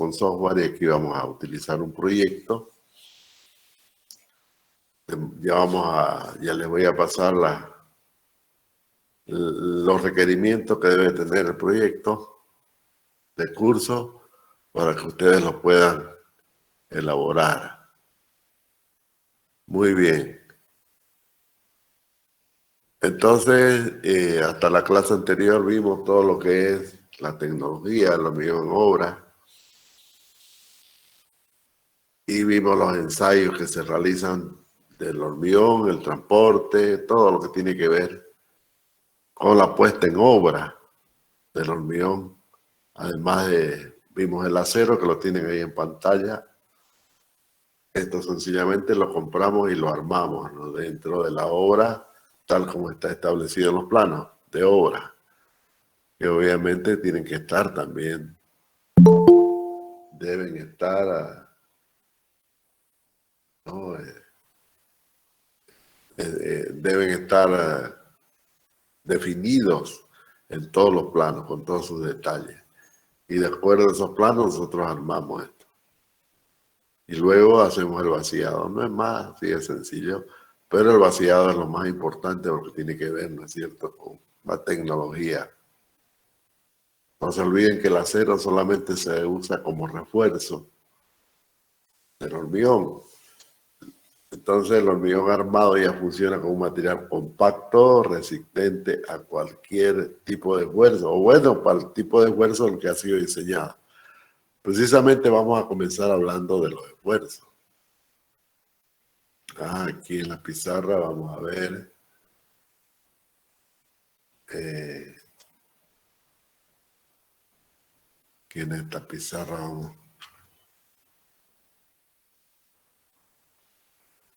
con software y aquí vamos a utilizar un proyecto. Ya les voy a pasar los requerimientos que debe tener el proyecto de curso para que ustedes lo puedan elaborar. Muy bien. Entonces, hasta la clase anterior vimos todo lo que es la tecnología, el hormigón en obra, y vimos los ensayos que se realizan del hormigón, el transporte, todo lo que tiene que ver con la puesta en obra del hormigón. Además vimos el acero que lo tienen ahí en pantalla. Esto sencillamente lo compramos y lo armamos, ¿no?, dentro de la obra, tal como está establecido en los planos de obra, que obviamente tienen que estar también, deben estar, ¿no?, deben estar definidos en todos los planos, con todos sus detalles. Y de acuerdo a esos planos nosotros armamos esto. Y luego hacemos el vaciado. No es más, así de sencillo, pero el vaciado es lo más importante porque tiene que ver, ¿no es cierto?, con la tecnología. No se olviden que el acero solamente se usa como refuerzo del hormigón. Entonces el hormigón armado ya funciona como un material compacto, resistente a cualquier tipo de esfuerzo, o bueno, para el tipo de esfuerzo en el que ha sido diseñado. Precisamente vamos a comenzar hablando de los esfuerzos. Aquí en la pizarra vamos a ver. Aquí en esta pizarra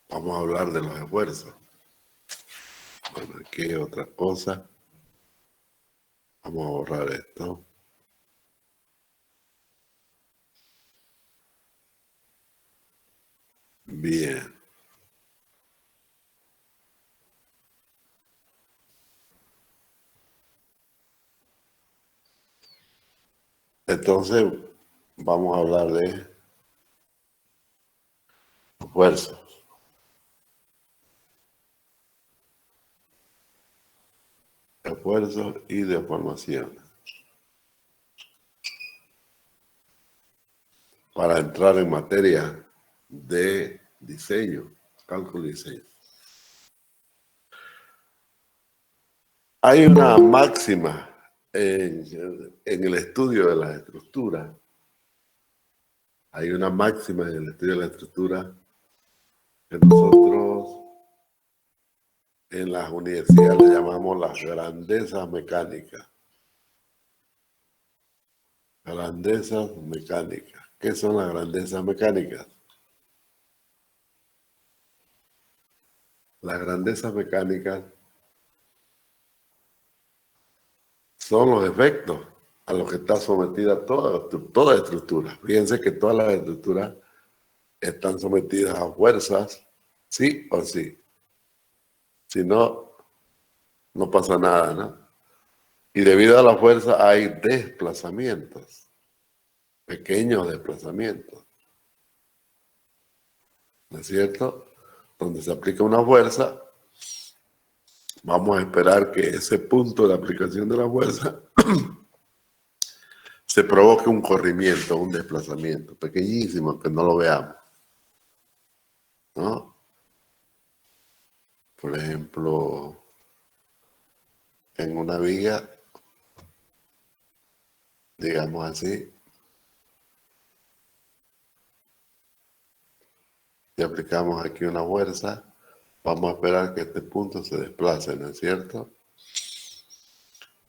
vamos a hablar de los esfuerzos. Bueno, aquí hay otra cosa. Vamos a borrar esto. Bien. Entonces, vamos a hablar de esfuerzos. Esfuerzos y deformaciones. Para entrar en materia de diseño, cálculo y diseño. Hay una máxima en el estudio de la estructura. Hay una máxima en el estudio de la estructura que nosotros en las universidades le llamamos las grandezas mecánicas. Grandezas mecánicas. ¿Qué son las grandezas mecánicas? Las grandezas mecánicas son los efectos a los que está sometida toda estructura. Fíjense que todas las estructuras están sometidas a fuerzas, sí o sí. Si no, no pasa nada, ¿no? Y debido a la fuerza hay desplazamientos, pequeños desplazamientos, ¿no es cierto? Donde se aplica una fuerza, vamos a esperar que ese punto de aplicación de la fuerza se provoque un corrimiento, un desplazamiento pequeñísimo, que no lo veamos, ¿no? Por ejemplo, en una viga, digamos así, si aplicamos aquí una fuerza, vamos a esperar que este punto se desplace, ¿no es cierto?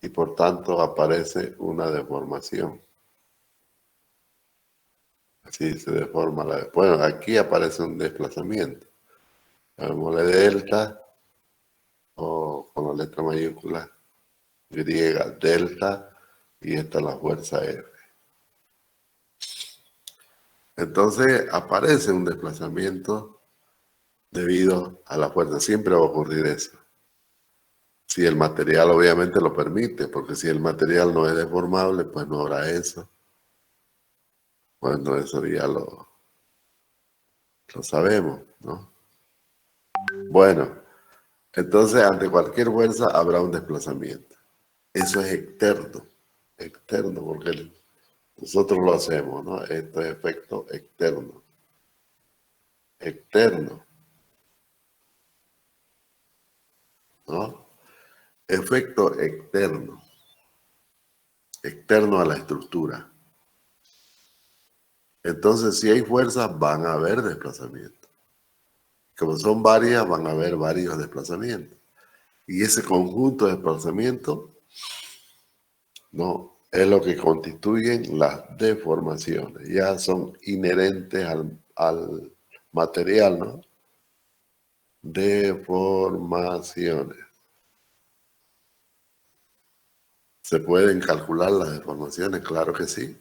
Y por tanto aparece una deformación. Así se deforma la... Bueno, aquí aparece un desplazamiento. Llamémosle delta, o con la letra mayúscula griega, delta, y esta es la fuerza F. Entonces aparece un desplazamiento debido a la fuerza. Siempre va a ocurrir eso. Si el material obviamente lo permite, porque si el material no es deformable, pues no habrá eso. Bueno, eso ya lo sabemos, ¿no? Bueno, entonces ante cualquier fuerza habrá un desplazamiento. Eso es externo, porque nosotros lo hacemos, ¿no? Esto es efecto externo, ¿no? Efecto externo a la estructura. Entonces, si hay fuerzas, van a haber desplazamientos. Como son varias, van a haber varios desplazamientos. Y ese conjunto de desplazamientos, ¿no? Es lo que constituyen las deformaciones. Ya son inherentes al material, ¿no? Deformaciones. ¿Se pueden calcular las deformaciones? Claro que sí.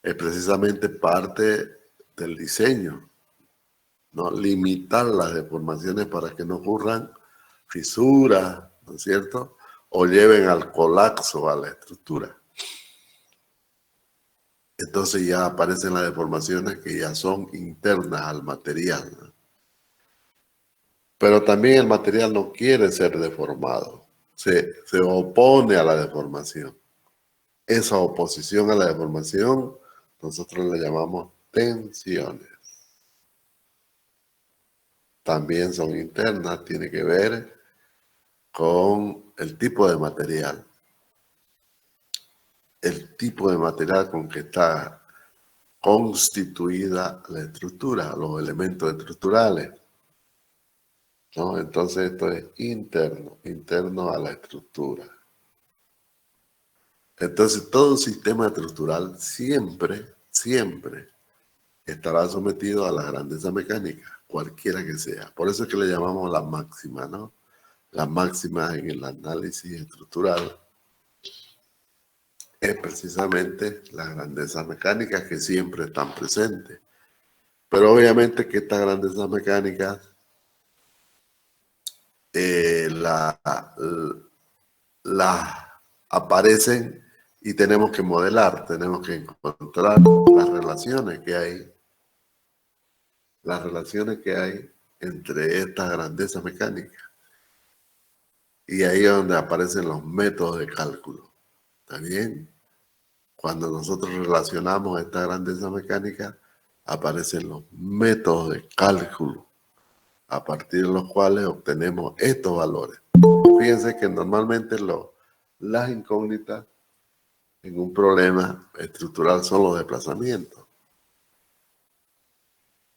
Es precisamente parte del diseño, ¿no? Limitar las deformaciones para que no ocurran fisuras, ¿no es cierto? O lleven al colapso a la estructura. Entonces ya aparecen las deformaciones que ya son internas al material, ¿no? Pero también el material no quiere ser deformado, se opone a la deformación. Esa oposición a la deformación nosotros le llamamos tensiones. También son internas, tiene que ver con el tipo de material. El tipo de material con que está constituida la estructura, los elementos estructurales, ¿no? Entonces esto es interno a la estructura. Entonces todo sistema estructural siempre estará sometido a la grandeza mecánica, cualquiera que sea. Por eso es que le llamamos la máxima, ¿no? La máxima en el análisis estructural es precisamente las grandezas mecánicas que siempre están presentes. Pero obviamente que estas grandezas mecánicas las aparecen y tenemos que modelar, tenemos que encontrar las relaciones que hay entre estas grandezas mecánicas. Y ahí es donde aparecen los métodos de cálculo. ¿Está bien? Cuando nosotros relacionamos esta grandeza mecánica, aparecen los métodos de cálculo, a partir de los cuales obtenemos estos valores. Fíjense que normalmente las incógnitas en un problema estructural son los desplazamientos.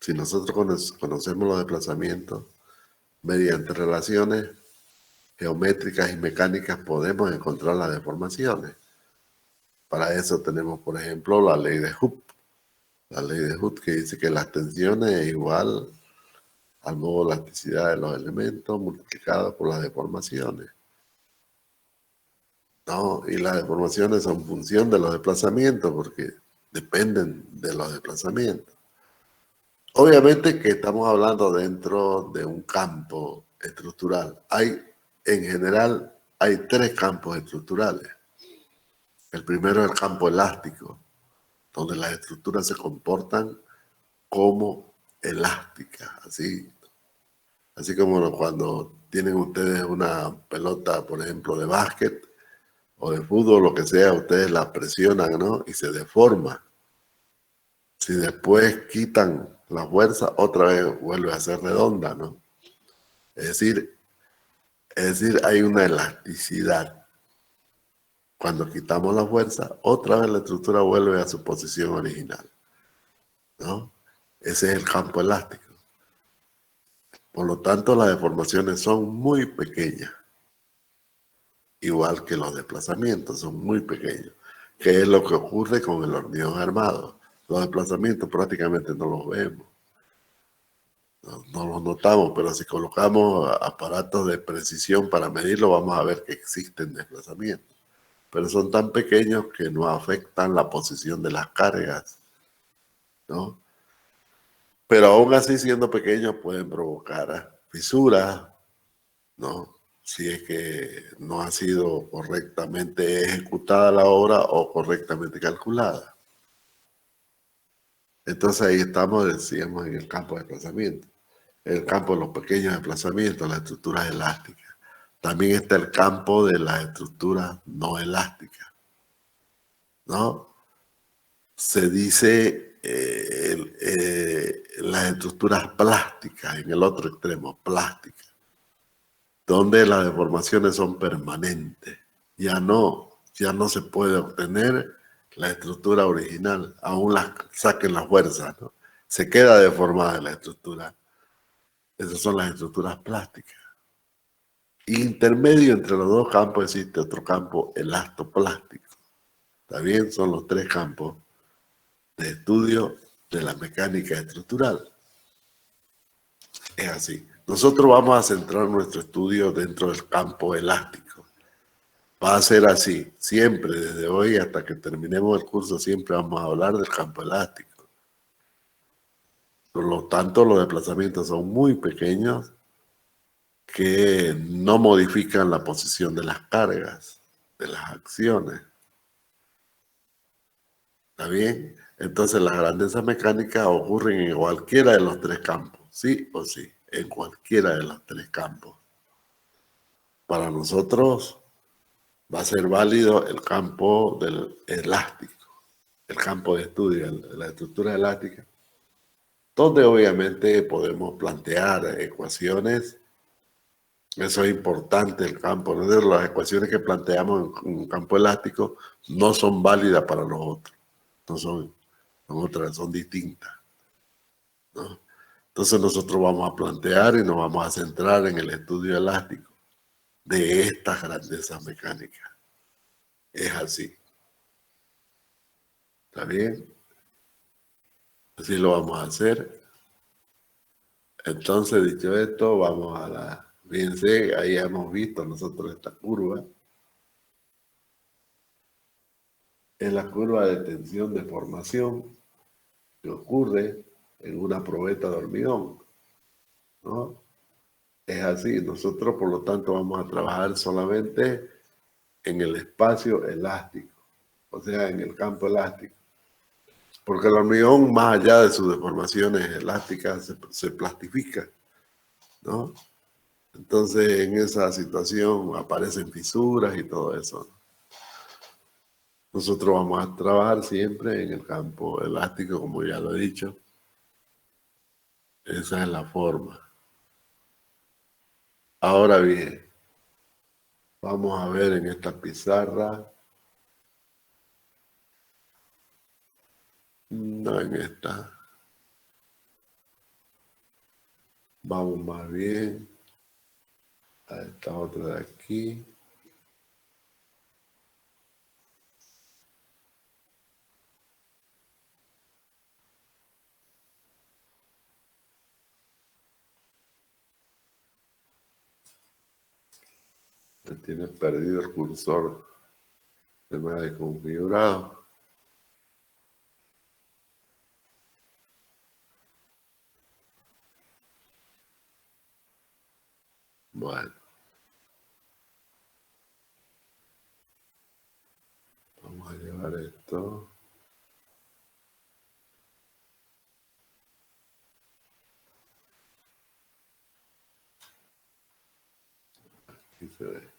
Si nosotros conocemos los desplazamientos, mediante relaciones geométricas y mecánicas podemos encontrar las deformaciones. Para eso tenemos, por ejemplo, la ley de Hooke. La ley de Hooke que dice que las tensiones es igual al modo de elasticidad de los elementos multiplicado por las deformaciones. No, y las deformaciones son función de los desplazamientos porque dependen de los desplazamientos. Obviamente que estamos hablando dentro de un campo estructural. En general, hay 3 campos estructurales. El primero es el campo elástico, donde las estructuras se comportan como elásticas, así como cuando tienen ustedes una pelota, por ejemplo, de básquet o de fútbol, lo que sea, ustedes la presionan, ¿no? Y se deforma. Si después quitan la fuerza, otra vez vuelve a ser redonda, ¿no? Es decir, hay una elasticidad. Cuando quitamos la fuerza, otra vez la estructura vuelve a su posición original, ¿no? Ese es el campo elástico. Por lo tanto, las deformaciones son muy pequeñas, igual que los desplazamientos son muy pequeños, que es lo que ocurre con el hormigón armado. Los desplazamientos prácticamente no los vemos, no los notamos, pero si colocamos aparatos de precisión para medirlo, vamos a ver que existen desplazamientos. Pero son tan pequeños que no afectan la posición de las cargas, ¿no? Pero aún así, siendo pequeños, pueden provocar fisuras, ¿no? Si es que no ha sido correctamente ejecutada la obra o correctamente calculada. Entonces ahí estamos, decíamos, en el campo de desplazamiento. El campo de los pequeños desplazamientos, las estructuras elásticas. También está el campo de las estructuras no elásticas, ¿no? Se dice las estructuras plásticas, en el otro extremo, plásticas, donde las deformaciones son permanentes. Ya no se puede obtener la estructura original, aún saquen las fuerzas, ¿no? Se queda deformada la estructura. Esas son las estructuras plásticas. Intermedio entre los dos campos existe otro campo elastoplástico. ¿Está bien? Son los tres campos de estudio de la mecánica estructural. Es así. Nosotros vamos a centrar nuestro estudio dentro del campo elástico. Va a ser así, siempre, desde hoy hasta que terminemos el curso, siempre vamos a hablar del campo elástico. Por lo tanto, los desplazamientos son muy pequeños que no modifican la posición de las cargas, de las acciones. ¿Está bien? Entonces, las grandezas mecánicas ocurren en cualquiera de los tres campos, sí o sí, en cualquiera de los tres campos. Para nosotros va a ser válido el campo del elástico, el campo de estudio de la estructura elástica, donde obviamente podemos plantear ecuaciones. Eso es importante, el campo, ¿no? Las ecuaciones que planteamos en un campo elástico no son válidas para los otros, no son otras, son distintas, ¿no? Entonces nosotros vamos a plantear y nos vamos a centrar en el estudio elástico de estas grandezas mecánicas. Es así. ¿Está bien? Así lo vamos a hacer. Entonces, dicho esto, vamos a la... Fíjense, ahí hemos visto nosotros esta curva. Es la curva de tensión de formación que ocurre en una probeta de hormigón, ¿no? Es así. Nosotros, por lo tanto, vamos a trabajar solamente en el espacio elástico, o sea, en el campo elástico. Porque el hormigón, más allá de sus deformaciones elásticas, se plastifica, ¿no? Entonces, en esa situación aparecen fisuras y todo eso. Nosotros vamos a trabajar siempre en el campo elástico, como ya lo he dicho. Esa es la forma. Ahora bien, vamos a ver en esta pizarra. No en esta. Vamos más bien a esta otra de aquí. Me tiene perdido el cursor. Se me ha desconfigurado. Bueno. Vamos a llevar esto. Aquí se ve.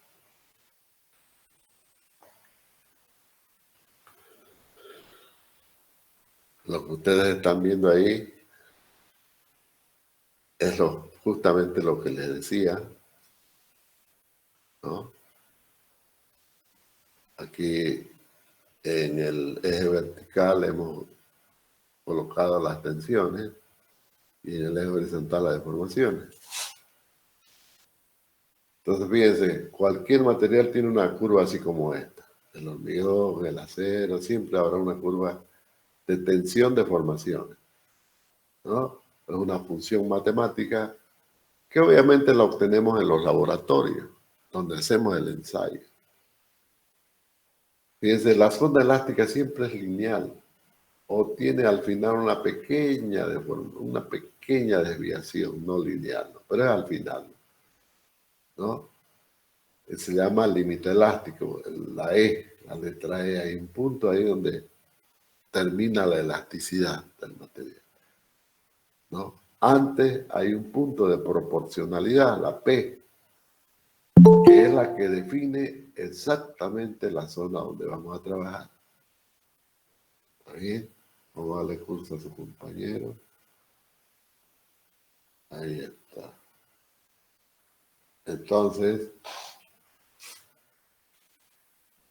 Lo que ustedes están viendo ahí es justamente lo que les decía, ¿no? Aquí en el eje vertical hemos colocado las tensiones y en el eje horizontal las deformaciones. Entonces, fíjense, cualquier material tiene una curva así como esta. El hormigón, el acero, siempre habrá una curva de tensión de formaciones, ¿no? Es una función matemática que obviamente la obtenemos en los laboratorios, donde hacemos el ensayo. Fíjense, la sonda elástica siempre es lineal o tiene al final una pequeña desviación, no lineal, ¿no? Pero es al final, ¿no? Se llama límite elástico, la letra E, hay un punto ahí donde termina la elasticidad del material, ¿no? Antes hay un punto de proporcionalidad, la P, que es la que define exactamente la zona donde vamos a trabajar. ¿Está bien? Vamos a darle curso a su compañero. Ahí está. Entonces,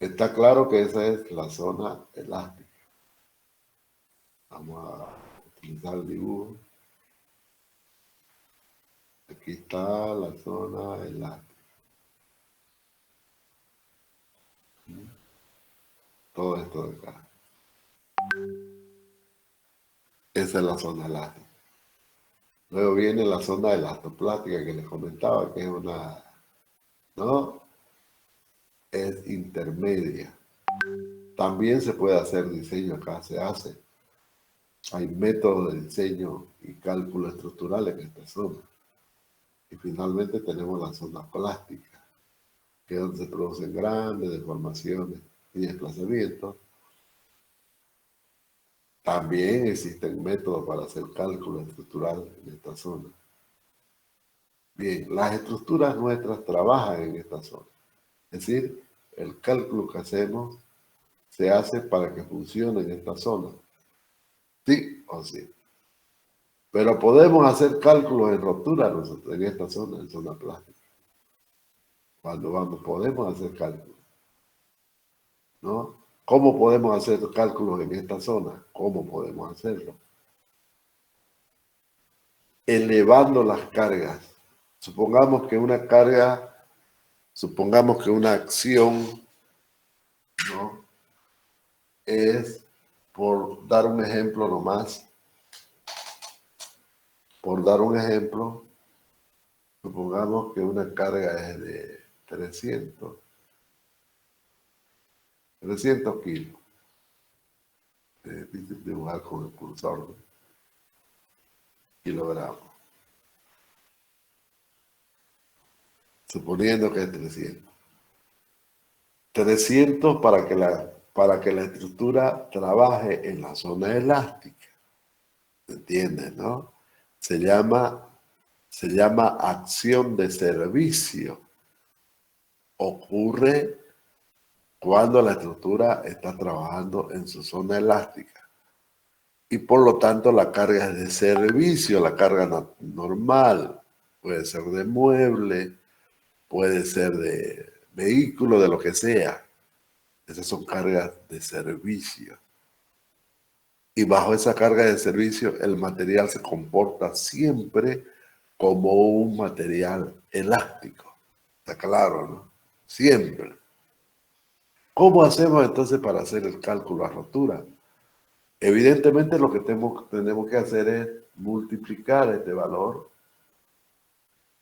está claro que esa es la zona elástica. Vamos a utilizar el dibujo. Aquí está la zona elástica. Todo esto de acá. Esa es la zona elástica. Luego viene la zona elastoplástica que les comentaba, que es una, ¿no? Es intermedia. También se puede hacer diseño acá, se hace. Hay métodos de diseño y cálculo estructural en esta zona. Y finalmente tenemos la zona plástica, que es donde se producen grandes deformaciones y desplazamientos. También existen métodos para hacer cálculo estructural en esta zona. Bien, las estructuras nuestras trabajan en esta zona. Es decir, el cálculo que hacemos se hace para que funcione en esta zona. Sí o sí. Pero podemos hacer cálculos en rotura nosotros, en esta zona, en zona plástica. Cuando vamos, podemos hacer cálculos, ¿no? ¿Cómo podemos hacer cálculos en esta zona? ¿Cómo podemos hacerlo? Elevando las cargas. Supongamos que una carga, supongamos que una acción, ¿no? Es, por dar un ejemplo nomás, por dar un ejemplo, supongamos que una carga es de 300 kilos. Es difícil dibujar con el cursor, ¿no? Kilogramos. Suponiendo que es 300. 300 para que la estructura trabaje en la zona elástica. ¿Entiendes, no? Se llama acción de servicio. Ocurre cuando la estructura está trabajando en su zona elástica. Y por lo tanto la carga es de servicio, la carga normal. Puede ser de mueble, puede ser de vehículo, de lo que sea. Esas son cargas de servicio. Y bajo esa carga de servicio, el material se comporta siempre como un material elástico. ¿Está claro, no? Siempre. ¿Cómo hacemos entonces para hacer el cálculo a rotura? Evidentemente lo que tenemos que hacer es multiplicar este valor,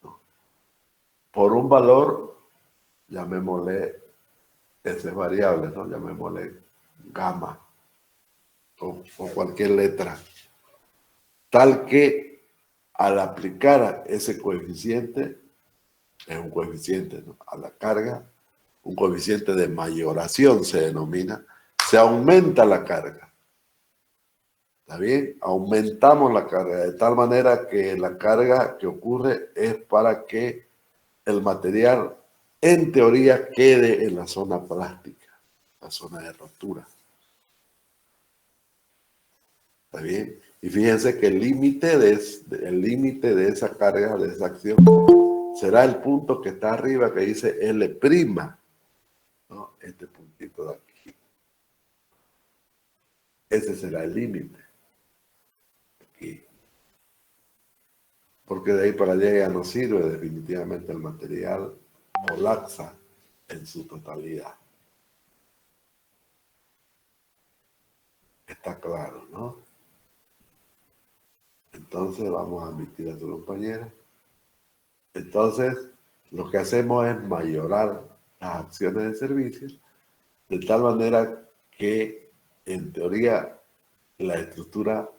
¿no?, por un valor, llamémosle, ese es variable, ¿no? Llamémosle gamma o cualquier letra, tal que al aplicar ese coeficiente, es un coeficiente, ¿no?, a la carga, un coeficiente de mayoración se denomina, se aumenta la carga. ¿Está bien? Aumentamos la carga de tal manera que la carga que ocurre es para que el material, en teoría, quede en la zona plástica, la zona de rotura. ¿Está bien? Y fíjense que el límite de esa carga, de esa acción, será el punto que está arriba que dice L', ¿no? Este puntito de aquí. Ese será el límite. Aquí. Porque de ahí para allá ya no sirve, definitivamente el material colapsa en su totalidad. Está claro, ¿no? Entonces vamos a admitir a tu compañera. Entonces, lo que hacemos es mayorar las acciones de servicio de tal manera que, en teoría, la estructura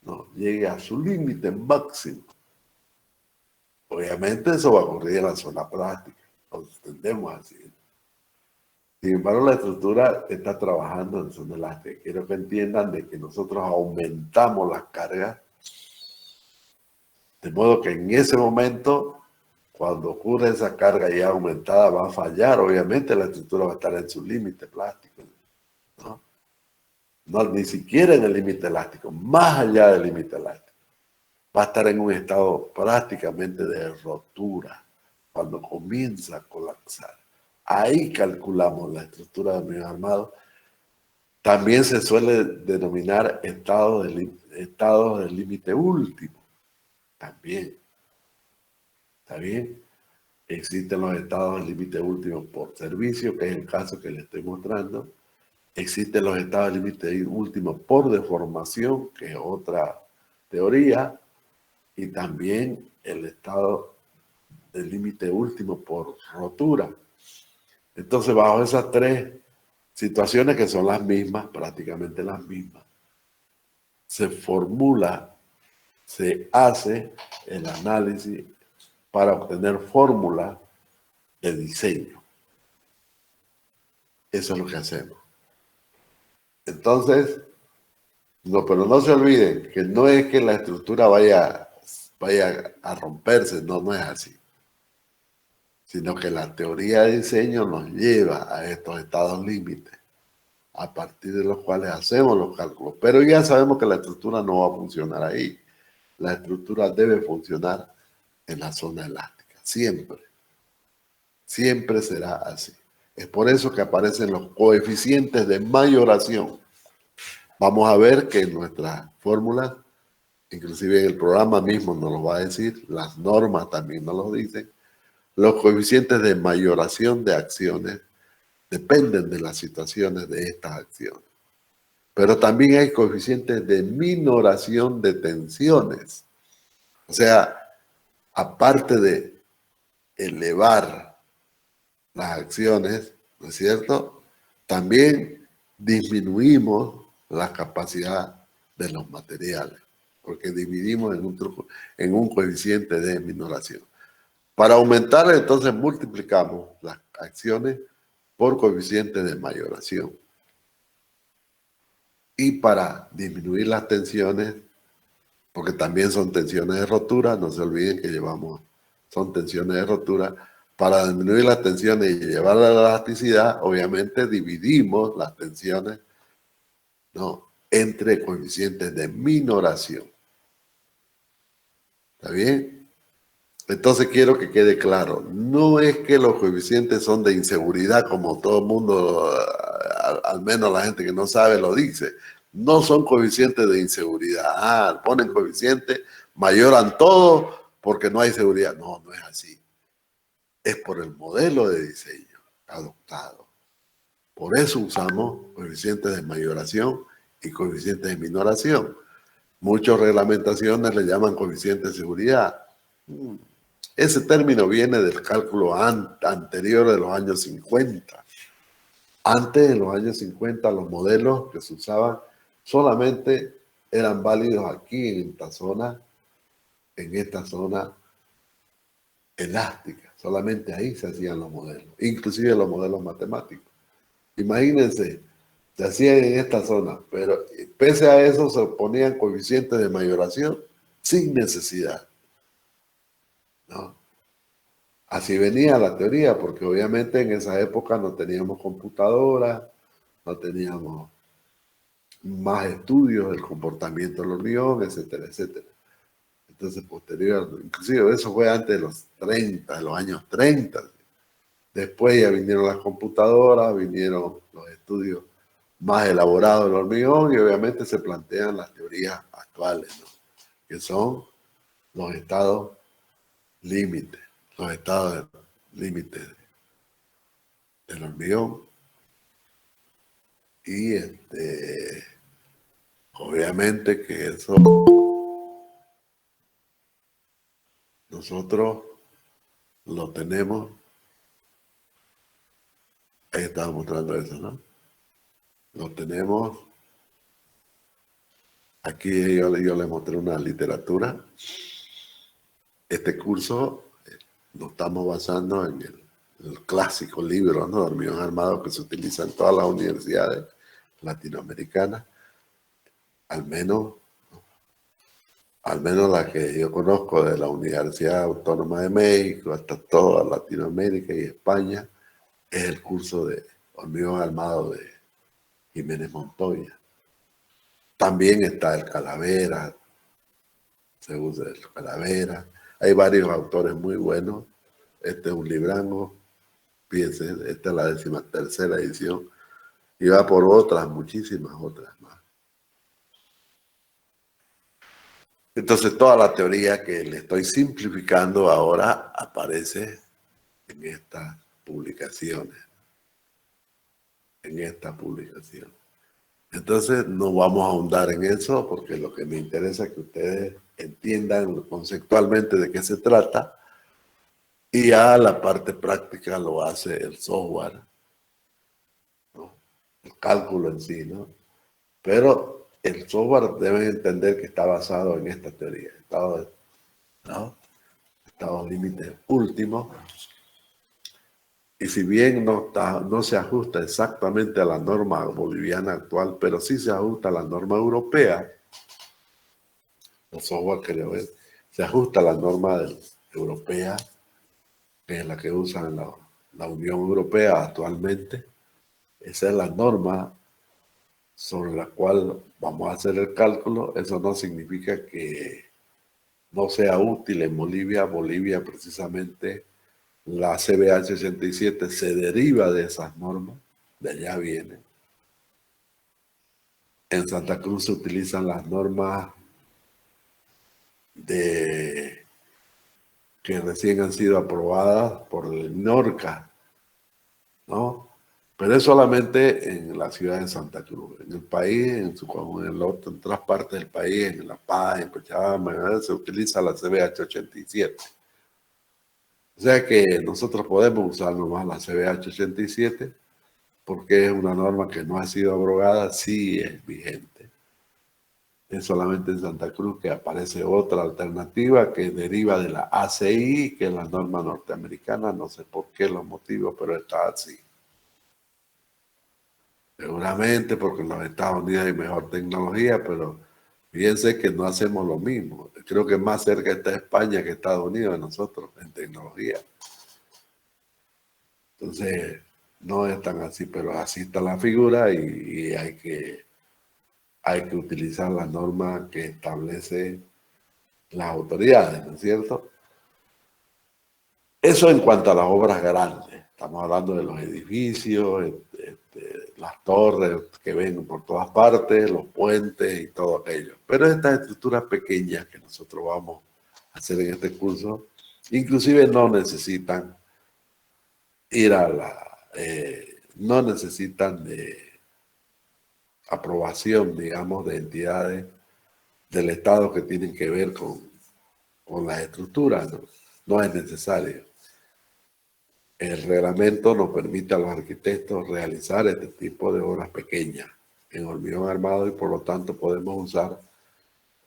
no llegue a su límite máximo. Obviamente eso va a ocurrir en la zona plástica, lo entendemos así. Sin embargo, la estructura está trabajando en zona elástica. Quiero que entiendan de que nosotros aumentamos las cargas, de modo que en ese momento, cuando ocurre esa carga ya aumentada, va a fallar. Obviamente la estructura va a estar en su límite plástico, ¿no? No, ni siquiera en el límite elástico, más allá del límite elástico. Va a estar en un estado prácticamente de rotura cuando comienza a colapsar. Ahí calculamos la estructura del medio armado. También se suele denominar estados del límite último. También. ¿Está bien? Existen los estados del límite último por servicio, que es el caso que les estoy mostrando. Existen los estados del límite último por deformación, que es otra teoría. Y también el estado del límite último por rotura. Entonces, bajo esas tres situaciones que son las mismas, prácticamente las mismas, se formula, se hace el análisis para obtener fórmulas de diseño. Eso es lo que hacemos. Entonces, no, pero no se olviden que no es que la estructura vaya a romperse, no es así. Sino que la teoría de diseño nos lleva a estos estados límites, a partir de los cuales hacemos los cálculos. Pero ya sabemos que la estructura no va a funcionar ahí. La estructura debe funcionar en la zona elástica, siempre. Siempre será así. Es por eso que aparecen los coeficientes de mayoración. Vamos a ver que en nuestras fórmulas, inclusive en el programa mismo nos lo va a decir, las normas también nos lo dicen, los coeficientes de mayoración de acciones dependen de las situaciones de estas acciones. Pero también hay coeficientes de minoración de tensiones. O sea, aparte de elevar las acciones, ¿no es cierto? También disminuimos la capacidad de los materiales, porque dividimos en un coeficiente de minoración. Para aumentar, entonces multiplicamos las acciones por coeficiente de mayoración. Y para disminuir las tensiones, porque también son tensiones de rotura, no se olviden que son tensiones de rotura, para disminuir las tensiones y llevar a la elasticidad, obviamente dividimos las tensiones, ¿no?, entre coeficientes de minoración. ¿Está bien? Entonces quiero que quede claro, no es que los coeficientes son de inseguridad como todo el mundo, al menos la gente que no sabe lo dice. No son coeficientes de inseguridad. Ponen coeficientes, mayoran todo porque no hay seguridad. No, no es así. Es por el modelo de diseño adoptado. Por eso usamos coeficientes de mayoración y coeficientes de minoración. Muchas reglamentaciones le llaman coeficiente de seguridad. Ese término viene del cálculo anterior de los años 50. Antes de los años 50, los modelos que se usaban solamente eran válidos aquí en esta zona elástica. Solamente ahí se hacían los modelos, inclusive los modelos matemáticos. Imagínense, se hacían en esta zona, pero pese a eso se ponían coeficientes de mayoración sin necesidad, ¿no? Así venía la teoría, porque obviamente en esa época no teníamos computadoras, no teníamos más estudios del comportamiento del hormigón, etcétera, etcétera. Entonces, posterior, inclusive eso fue antes de los 30, de los años 30. Después ya vinieron las computadoras, vinieron los estudios más elaborados del hormigón y obviamente se plantean las teorías actuales, ¿no?, que son los estados límites, los estados límites del hormigón. Y obviamente que eso nosotros lo tenemos. Ahí estaba mostrando eso, ¿no? Lo tenemos. Aquí yo les mostré una literatura. Este curso lo estamos basando en el clásico libro, ¿no? Hormigón armado, que se utiliza en todas las universidades latinoamericanas, al menos la que yo conozco de la Universidad Autónoma de México hasta toda Latinoamérica y España, es el curso de hormigón armado de Jiménez Montoya. También está el Calavera, se usa el Calavera. Hay varios autores muy buenos. Este es un librango, fíjense, esta es la 13ª edición y va por otras, muchísimas otras más. Entonces toda la teoría que le estoy simplificando ahora aparece en estas publicaciones. Entonces no vamos a ahondar en eso porque lo que me interesa es que ustedes entiendan conceptualmente de qué se trata y ya la parte práctica lo hace el software, ¿no? El cálculo en sí, ¿no? Pero el software deben entender que está basado en esta teoría, ¿no? Estados límites últimos. Y si bien no se ajusta exactamente a la norma boliviana actual, pero sí se ajusta a la norma europea, el software que yo veo, se ajusta a la norma europea, que es la que usa la Unión Europea actualmente. Esa es la norma sobre la cual vamos a hacer el cálculo. Eso no significa que no sea útil en Bolivia. Bolivia precisamente, la CBH 87 se deriva de esas normas, de allá viene. En Santa Cruz se utilizan las normas que recién han sido aprobadas por el NORCA, ¿no? Pero es solamente en la ciudad de Santa Cruz. En el país, en otras partes del país, en La Paz, en Cochabamba, se utiliza la CBH 87. O sea que nosotros podemos usar nomás la CBH 87 porque es una norma que no ha sido abrogada, sí es vigente. Es solamente en Santa Cruz que aparece otra alternativa que deriva de la ACI, que es la norma norteamericana. No sé por qué los motivos, pero está así. Seguramente porque en los Estados Unidos hay mejor tecnología, pero fíjense que no hacemos lo mismo. Creo que más cerca está España que Estados Unidos de nosotros en tecnología. Entonces, no es tan así, pero así está la figura y hay que utilizar la norma que establece las autoridades, ¿no es cierto? Eso en cuanto a las obras grandes. Estamos hablando de los edificios, las torres que ven por todas partes, los puentes y todo aquello. Pero estas estructuras pequeñas que nosotros vamos a hacer en este curso, inclusive no necesitan no necesitan de aprobación, digamos, de entidades del Estado que tienen que ver con las estructuras, ¿no? No es necesario. El reglamento nos permite a los arquitectos realizar este tipo de obras pequeñas en hormigón armado y por lo tanto podemos usar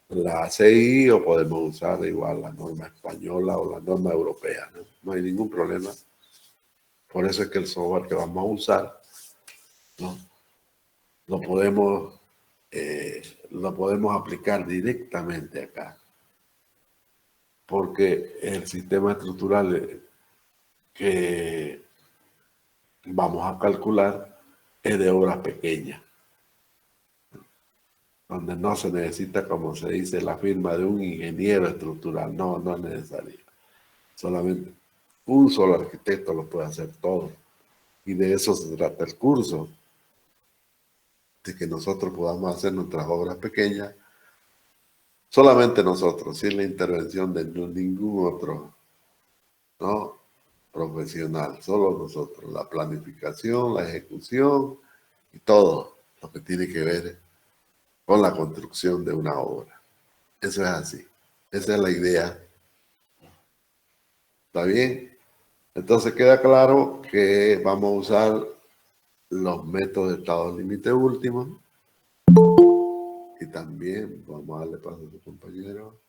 la ACI o podemos usar igual la norma española o la norma europea, ¿no? No hay ningún problema. Por eso es que el software que vamos a usar, ¿no? lo podemos, lo podemos aplicar directamente acá. Porque el sistema estructural que vamos a calcular es de obras pequeñas, donde no se necesita, como se dice, la firma de un ingeniero estructural. No, no es necesario. Solamente un solo arquitecto lo puede hacer todo. Y de eso se trata el curso, de que nosotros podamos hacer nuestras obras pequeñas, solamente nosotros, sin la intervención de ningún otro, ¿no? Profesional, solo nosotros. La planificación, la ejecución y todo lo que tiene que ver con la construcción de una obra. Eso es así. Esa es la idea. ¿Está bien? Entonces queda claro que vamos a usar los métodos de estado límite último. Y también vamos a darle paso a su compañero.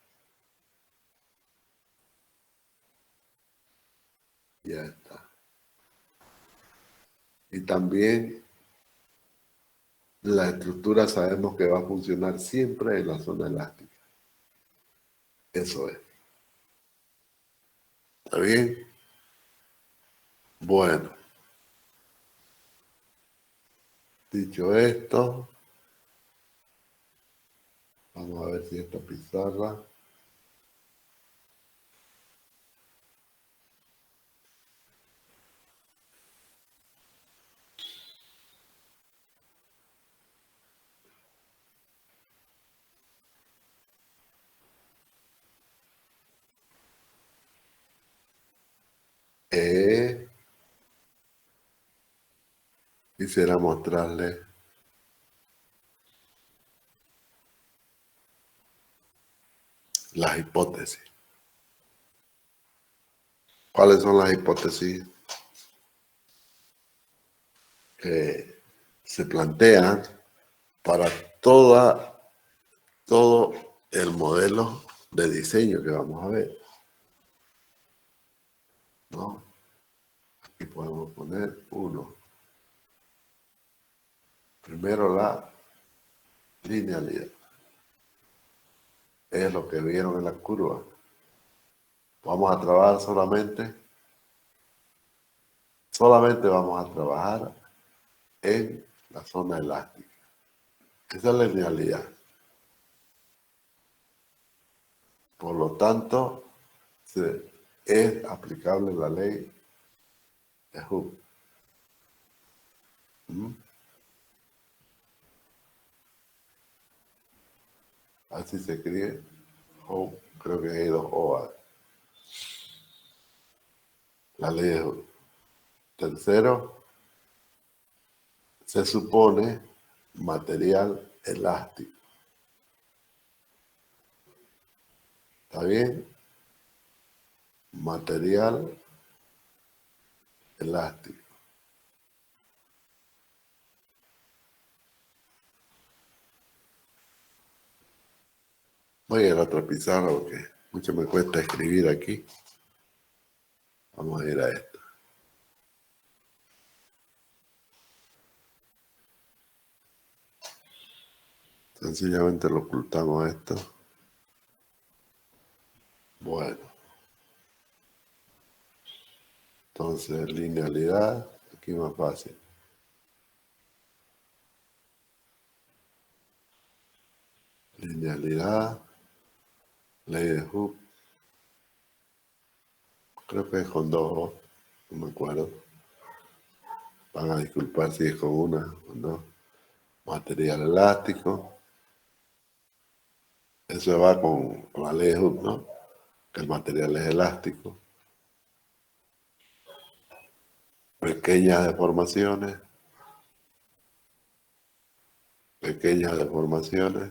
Ya está. Y también la estructura sabemos que va a funcionar siempre en la zona elástica. Eso es. ¿Está bien? Bueno, dicho esto, vamos a ver si esta pizarra... quisiera mostrarles las hipótesis. ¿Cuáles son las hipótesis que se plantean para todo el modelo de diseño que vamos a ver? ¿No? Aquí podemos poner uno. Primero la linealidad. Es lo que vieron en la curva. Vamos a trabajar solamente vamos a trabajar en la zona elástica. Esa es la linealidad. Por lo tanto, es aplicable la ley de Hooke. ¿Mm? Así se escribe. Hooke, creo que hay dos O. La ley de Hooke. Tercero, se supone material elástico. ¿Está bien? Material elástico. Voy a ir a otra pizarra porque mucho me cuesta escribir aquí. Vamos a ir a esta. Sencillamente lo ocultamos esto. Bueno. Entonces, linealidad, aquí más fácil. Linealidad, ley de Hooke. Creo que es con dos O, no me acuerdo. Van a disculpar si es con una o no. Material elástico. Eso va con la ley de Hooke, ¿no? Que el material es elástico. Pequeñas deformaciones. Pequeñas deformaciones.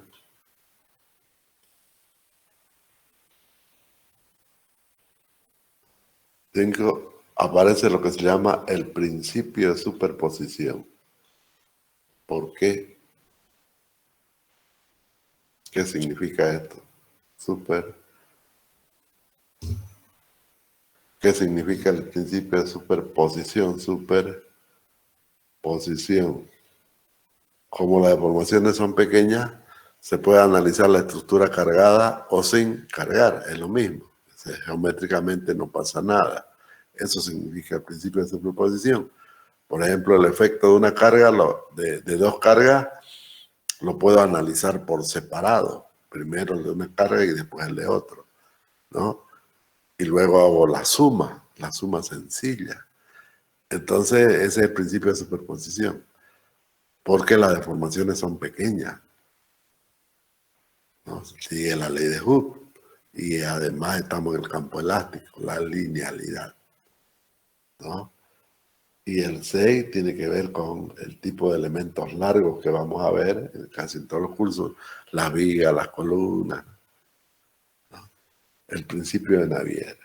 Aparece lo que se llama el principio de superposición. ¿Por qué? ¿Qué significa esto? ¿Qué significa el principio de superposición? Superposición. Como las deformaciones son pequeñas, se puede analizar la estructura cargada o sin cargar, es lo mismo. Geométricamente no pasa nada. Eso significa el principio de superposición. Por ejemplo, el efecto de una carga, de dos cargas, lo puedo analizar por separado. Primero el de una carga y después el de otro, ¿no? Y luego hago la suma sencilla. Entonces, ese es el principio de superposición, porque las deformaciones son pequeñas, ¿no? Sigue la ley de Hooke y además estamos en el campo elástico, la linealidad, ¿no? Y el 6 tiene que ver con el tipo de elementos largos que vamos a ver casi en todos los cursos, las vigas, las columnas, ¿no? El principio de Navier.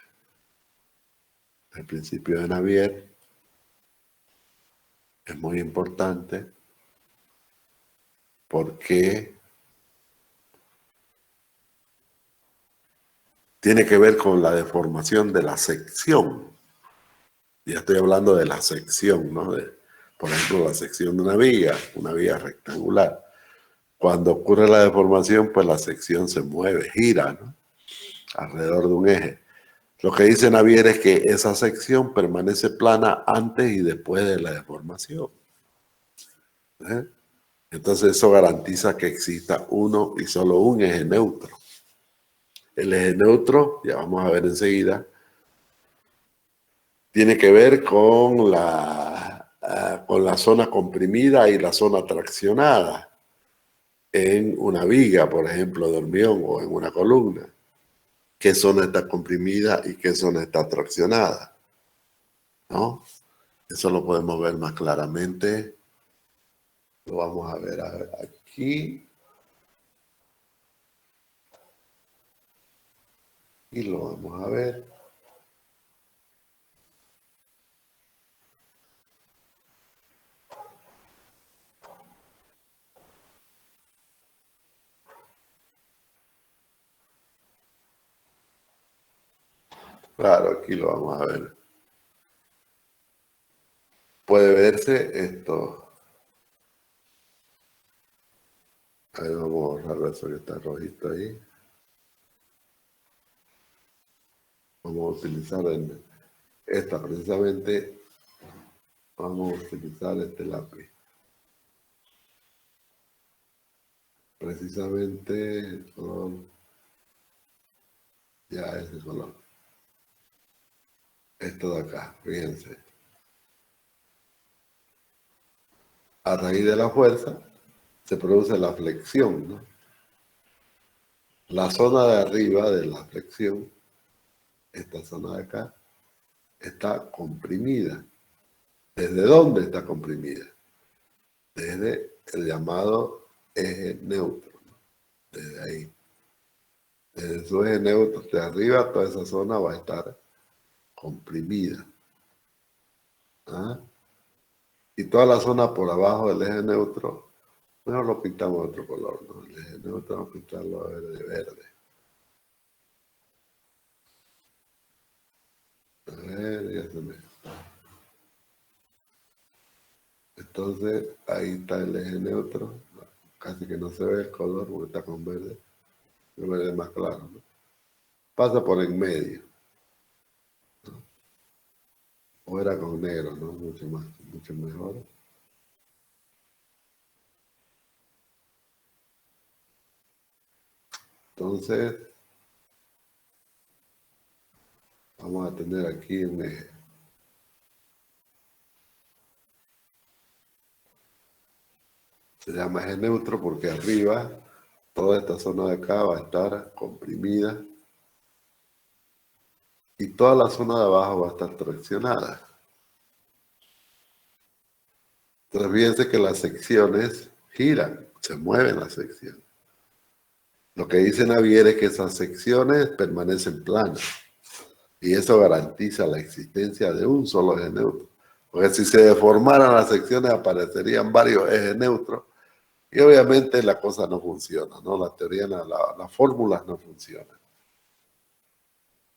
El principio de Navier es muy importante porque tiene que ver con la deformación de la sección. Ya estoy hablando de la sección, ¿no? Por ejemplo, la sección de una viga rectangular. Cuando ocurre la deformación, pues la sección se mueve, gira, ¿no?, alrededor de un eje. Lo que dice Navier es que esa sección permanece plana antes y después de la deformación. ¿Eh? Entonces eso garantiza que exista uno y solo un eje neutro. El eje neutro, ya vamos a ver enseguida, tiene que ver con la zona comprimida y la zona traccionada en una viga, por ejemplo, de hormigón o en una columna. ¿Qué zona está comprimida y qué zona está traccionada? ¿No? Eso lo podemos ver más claramente. Lo vamos a ver aquí. Y lo vamos a ver. Claro, aquí lo vamos a ver. Puede verse esto. Ahí vamos a borrar eso que está rojito ahí. Vamos a utilizar esta precisamente. Vamos a utilizar este lápiz. Precisamente el color. Ya ese color. Esto de acá, fíjense. A raíz de la fuerza se produce la flexión, ¿no? La zona de arriba de la flexión, esta zona de acá, está comprimida. ¿Desde dónde está comprimida? Desde el llamado eje neutro, ¿no? Desde ahí. Desde su eje neutro de arriba, toda esa zona va a estar comprimida. ¿Ah? Y toda la zona por abajo del eje neutro, mejor lo pintamos de otro color, ¿no? El eje neutro vamos a pintarlo verde. A ver, ya se me... Entonces, ahí está el eje neutro. Casi que no se ve el color porque está con verde. El verde es más claro, ¿no? Pasa por en medio, ¿no? O era con negro, ¿no? Mucho mejor. Entonces, vamos a tener aquí un eje. Se llama eje neutro porque arriba, toda esta zona de acá va a estar comprimida y toda la zona de abajo va a estar traccionada. Entonces, fíjense que las secciones giran, se mueven las secciones. Lo que dice Navier es que esas secciones permanecen planas y eso garantiza la existencia de un solo eje neutro. Porque si se deformaran las secciones aparecerían varios ejes neutros y obviamente la cosa no funciona, ¿no? La teoría, las fórmulas no funcionan.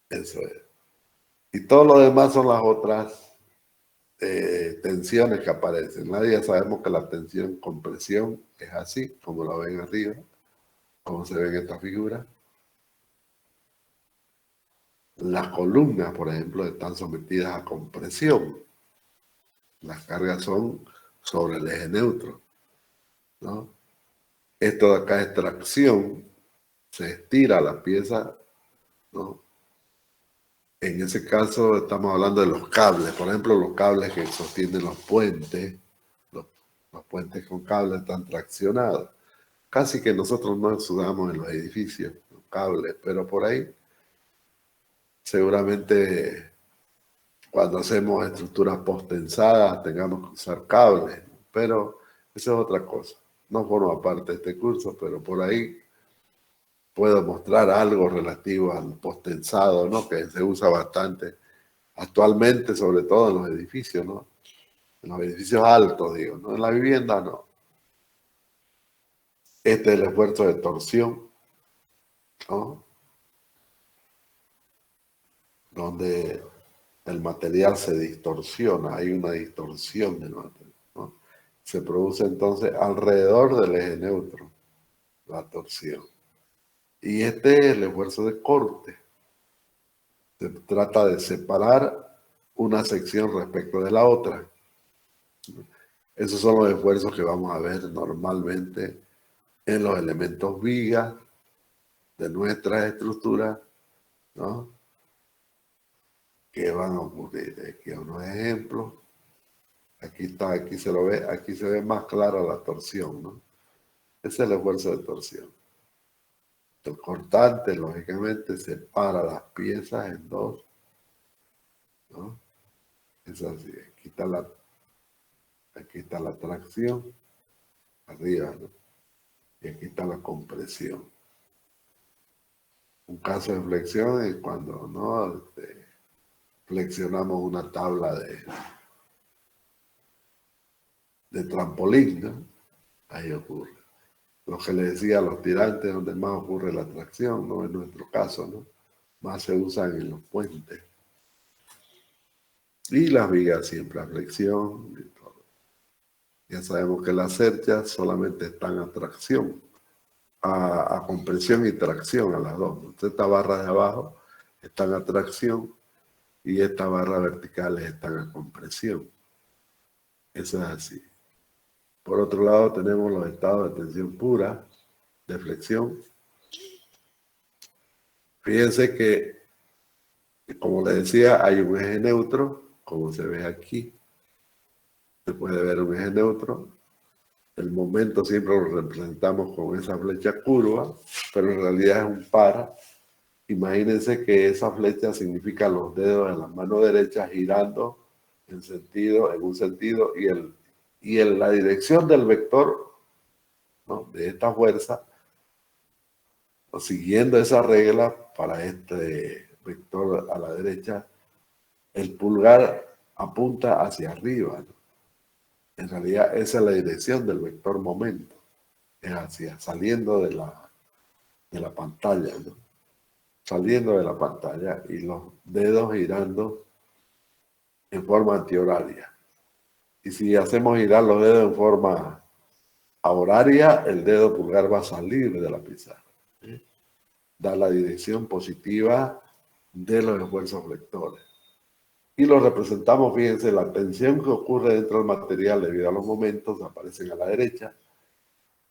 Eso es. Y todo lo demás son las otras tensiones que aparecen. Nadie sabemos que la tensión con presión es así, como lo ven arriba, como se ve en esta figura. Las columnas, por ejemplo, están sometidas a compresión. Las cargas son sobre el eje neutro, ¿no? Esto de acá es tracción, se estira la pieza, ¿no? En ese caso estamos hablando de los cables, por ejemplo, los cables que sostienen los puentes, los puentes con cables están traccionados. Casi que nosotros no usamos en los edificios los cables, pero por ahí seguramente cuando hacemos estructuras postensadas tengamos que usar cables, pero eso es otra cosa. No forma parte de este curso, pero por ahí puedo mostrar algo relativo al postensado, ¿no? Que se usa bastante actualmente, sobre todo en los edificios, ¿no? En los edificios altos, digo, ¿no? En la vivienda, no. Este es el esfuerzo de torsión, ¿no? Donde el material se distorsiona, hay una distorsión del material, ¿no? se produce entonces alrededor del eje neutro, la torsión. Y este es el esfuerzo de corte. Se trata de separar una sección respecto de la otra. Esos son los esfuerzos que vamos a ver normalmente en los elementos vigas de nuestras estructuras, ¿no? Que van a ocurrir. Aquí hay unos ejemplos. Aquí está, aquí se lo ve, aquí se ve más clara la torsión, ¿no? Ese es el esfuerzo de torsión. El cortante, lógicamente, separa las piezas en dos, ¿no? Es así. Aquí está la tracción, arriba, ¿no? Y aquí está la compresión. Un caso de flexión es cuando, ¿no? Flexionamos una tabla de trampolín, ¿no? Ahí ocurre. Lo que le decía a los tirantes, donde más ocurre la tracción, no en nuestro caso, ¿no? Más se usan en los puentes. Y las vigas siempre a flexión y todo. Ya sabemos que las cerchas solamente están a tracción, a compresión y tracción, a las dos. Entonces, esta barra de abajo están a tracción y estas barras verticales están a compresión. Eso es así. Por otro lado, tenemos los estados de tensión pura, de flexión. Fíjense que, como les decía, hay un eje neutro, como se ve aquí. Se puede ver un eje neutro. El momento siempre lo representamos con esa flecha curva, pero en realidad es un par. Imagínense que esa flecha significa los dedos de la mano derecha girando en un sentido, y la dirección del vector, ¿no? De esta fuerza, o siguiendo esa regla para este vector a la derecha, el pulgar apunta hacia arriba, ¿no? En realidad esa es la dirección del vector momento, es hacia, saliendo de la pantalla, ¿no? Saliendo de la pantalla y los dedos girando en forma antihoraria. Y si hacemos girar los dedos en forma horaria, el dedo pulgar va a salir de la pizarra. Da la dirección positiva de los esfuerzos flectores. Y lo representamos, fíjense, la tensión que ocurre dentro del material debido a los momentos aparecen a la derecha,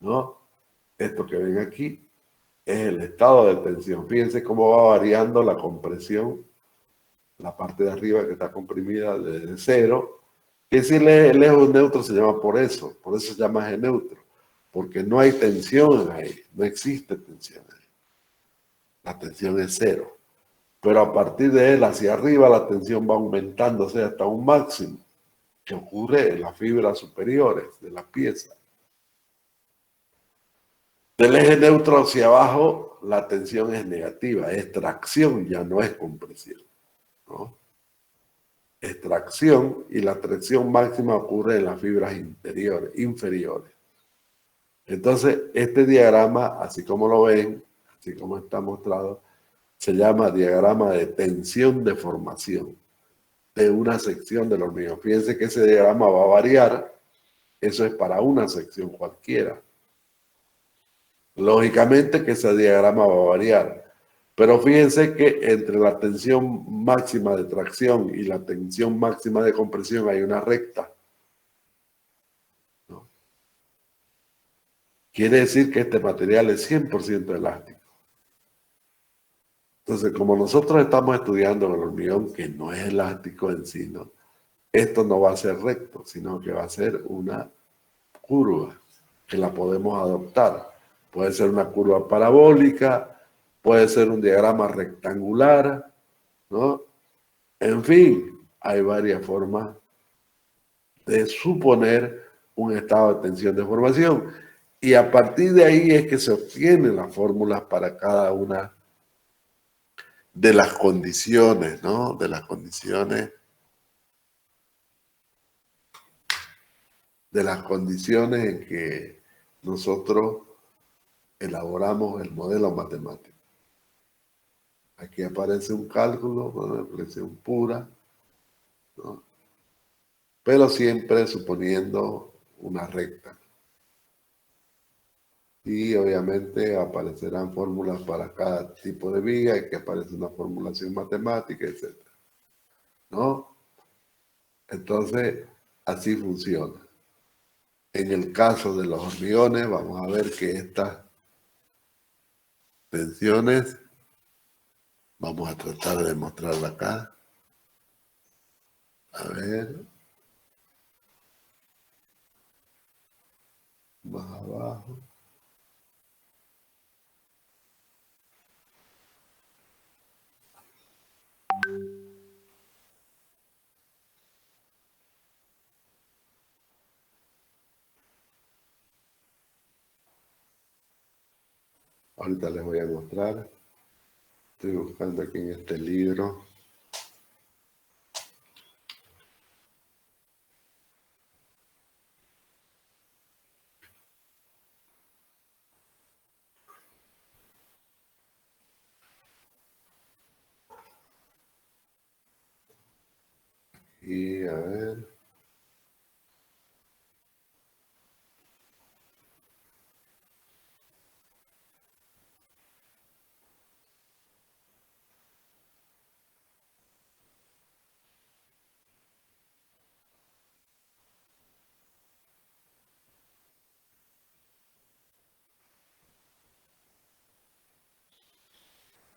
¿no? Esto que ven aquí es el estado de tensión. Fíjense cómo va variando la compresión, la parte de arriba que está comprimida desde cero. Es decir, el eje neutro se llama por eso se llama eje neutro, porque no hay tensión ahí, no existe tensión ahí. La tensión es cero. Pero a partir de él hacia arriba la tensión va aumentándose hasta un máximo, que ocurre en las fibras superiores de la pieza. Del eje neutro hacia abajo, la tensión es negativa, es tracción, ya no es compresión, ¿no? Es tracción, y la tracción máxima ocurre en las fibras inferiores. Entonces, este diagrama, así como lo ven, así como está mostrado, se llama diagrama de tensión de formación de una sección del hormigón. Fíjense que ese diagrama va a variar, eso es para una sección cualquiera. Lógicamente que ese diagrama va a variar, pero fíjense que entre la tensión máxima de tracción y la tensión máxima de compresión hay una recta, ¿no? Quiere decir que este material es 100% elástico. Entonces, como nosotros estamos estudiando el hormigón, que no es elástico en sí, ¿no? Esto no va a ser recto, sino que va a ser una curva que la podemos adoptar. Puede ser una curva parabólica, puede ser un diagrama rectangular, ¿no? En fin, hay varias formas de suponer un estado de tensión de formación. Y a partir de ahí es que se obtienen las fórmulas para cada una de las condiciones, ¿no? De las condiciones en que nosotros elaboramos el modelo matemático. Aquí aparece un cálculo con una flexión pura, ¿no? Pero siempre suponiendo una recta. Y obviamente aparecerán fórmulas para cada tipo de viga y que aparece una formulación matemática, etc. ¿No? Entonces, así funciona. En el caso de los hormigones, vamos a ver que estas tensiones, vamos a tratar de demostrarla acá. A ver, más abajo. Ahorita les voy a mostrar. Estoy buscando aquí en este libro. Y a ver.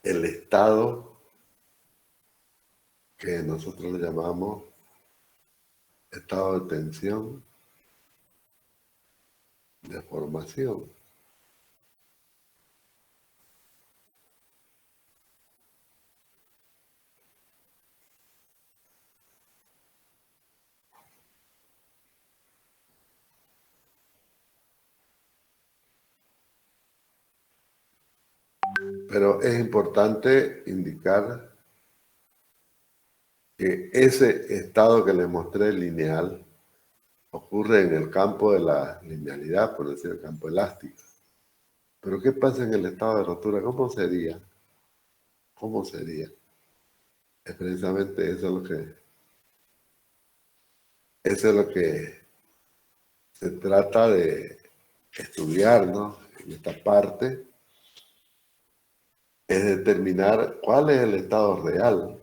El estado que nosotros le llamamos estado de tensión de formación. Pero es importante indicar que ese estado que les mostré lineal ocurre en el campo de la linealidad, por decir el campo elástico. Pero ¿qué pasa en el estado de rotura? ¿Cómo sería? ¿Cómo sería? Es precisamente eso es lo que se trata de estudiar, ¿no? En esta parte es determinar cuál es el estado real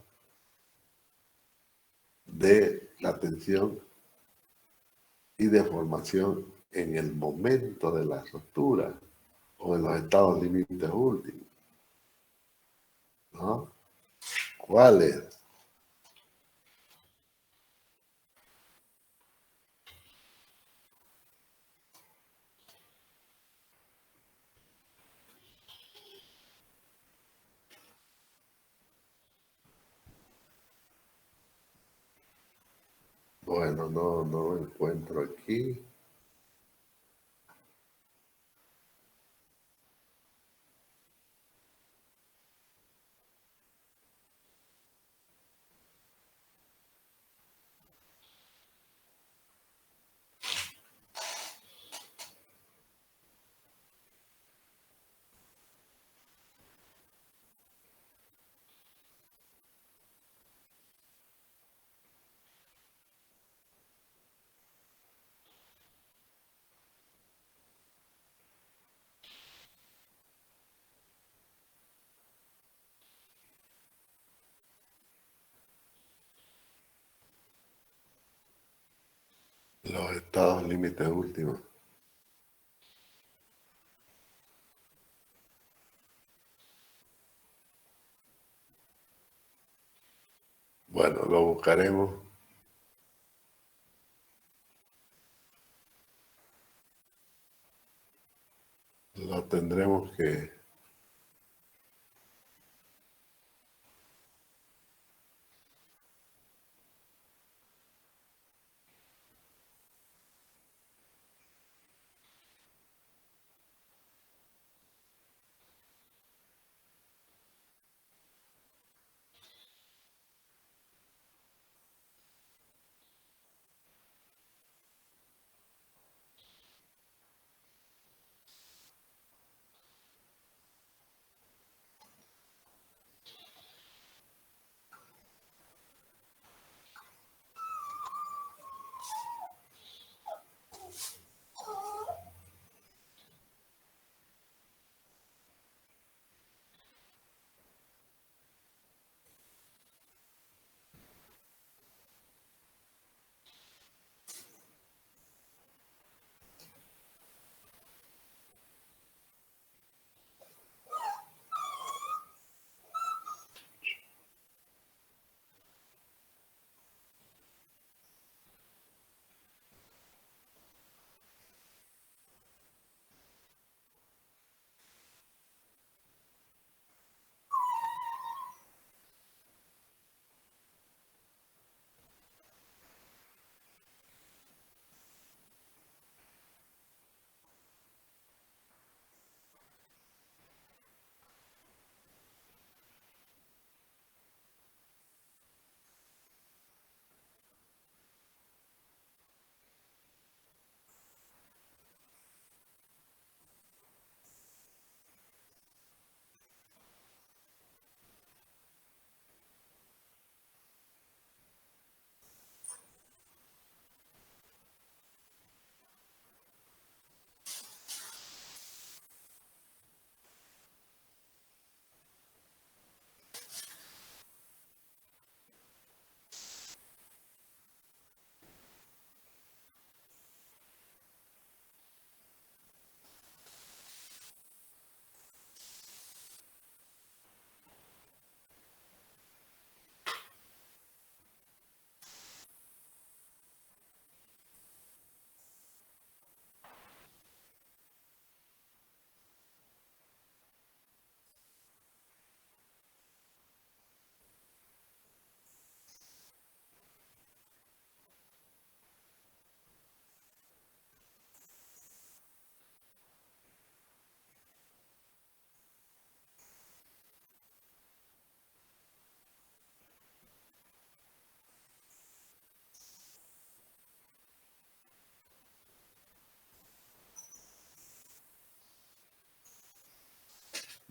de la tensión y deformación en el momento de la ruptura o en los estados límites últimos, ¿no? ¿Cuál es? Bueno, no encuentro aquí. Los estados límites últimos. Bueno, lo buscaremos. Lo tendremos que...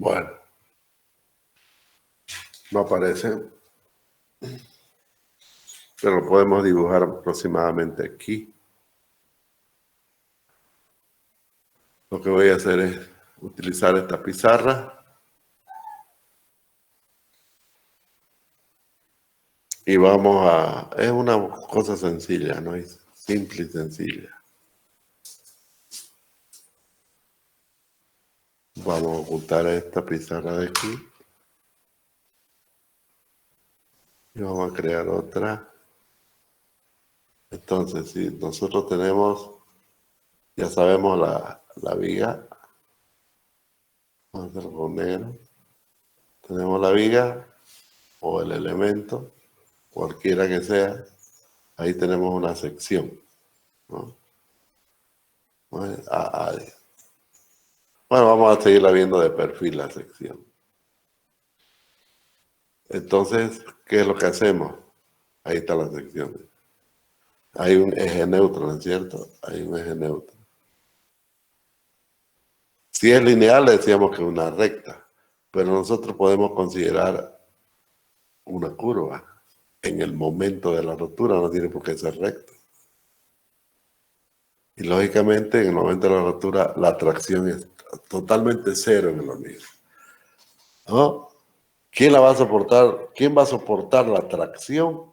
Bueno, no aparece, pero lo podemos dibujar aproximadamente aquí. Lo que voy a hacer es utilizar esta pizarra y vamos a... Es una cosa sencilla, ¿no? Es simple y sencilla. Vamos a ocultar esta pizarra de aquí. Y vamos a crear otra. Entonces, si nosotros tenemos, ya sabemos la viga, vamos a hacerlo con negro. Tenemos la viga o el elemento, cualquiera que sea, ahí tenemos una sección, ¿no? Bueno, vamos a seguirla viendo de perfil la sección. Entonces, ¿qué es lo que hacemos? Ahí está la sección. Hay un eje neutro, ¿no es cierto? Hay un eje neutro. Si es lineal, le decíamos que es una recta, pero nosotros podemos considerar una curva. En el momento de la rotura no tiene por qué ser recto. Y lógicamente, en el momento de la rotura, la tracción es totalmente cero en el hormigón, ¿no? ¿Quién la va a soportar? ¿Quién va a soportar la tracción?